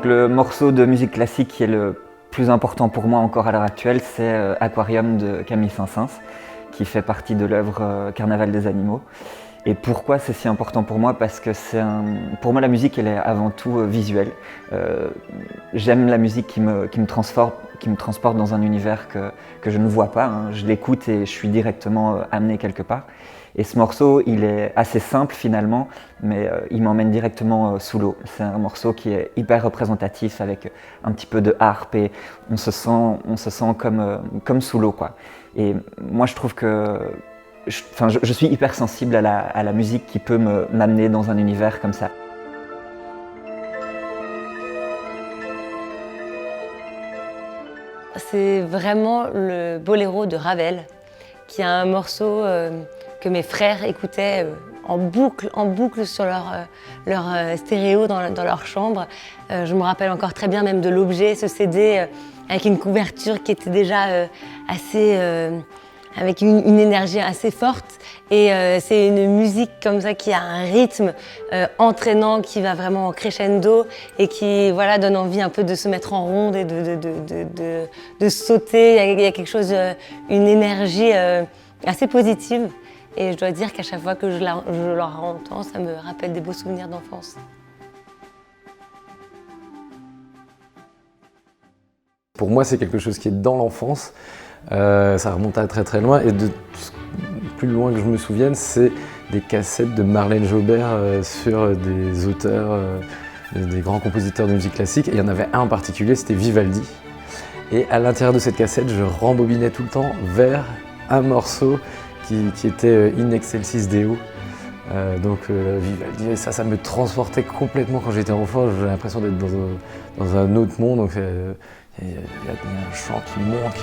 Le morceau de musique classique qui est le plus important pour moi encore à l'heure actuelle, c'est Aquarium de Camille Saint-Saëns, qui fait partie de l'œuvre Carnaval des animaux. Et pourquoi c'est si important pour moi? Parce que pour moi la musique elle est avant tout visuelle. J'aime la musique qui me transporte dans un univers que je ne vois pas. Hein. Je l'écoute et je suis directement amené quelque part. Et ce morceau, il est assez simple finalement, mais il m'emmène directement sous l'eau. C'est un morceau qui est hyper représentatif avec un petit peu de harpe et on se sent comme sous l'eau, quoi. Et moi je trouve que je suis hyper sensible à la musique qui peut m'amener dans un univers comme ça. C'est vraiment le boléro de Ravel, qui est un morceau que mes frères écoutaient en boucle sur leur stéréo dans leur chambre. Je me rappelle encore très bien même de l'objet, ce CD avec une couverture qui était déjà avec une énergie assez forte. Et c'est une musique comme ça qui a un rythme entraînant, qui va vraiment crescendo et qui voilà, donne envie un peu de se mettre en ronde et de sauter. Il y a quelque chose, une énergie assez positive. Et je dois dire qu'à chaque fois que je leur entends, ça me rappelle des beaux souvenirs d'enfance. Pour moi, c'est quelque chose qui est dans l'enfance. Ça remonte à très très loin. Et plus loin que je me souvienne, c'est des cassettes de Marlène Jobert sur des auteurs, des grands compositeurs de musique classique. Et il y en avait un en particulier, c'était Vivaldi. Et à l'intérieur de cette cassette, je rembobinais tout le temps vers un morceau qui était In Excelsis Deo. Vivaldi, et ça me transportait complètement quand j'étais enfant. J'avais l'impression d'être dans un autre monde. Donc, il y a un chant qui monte.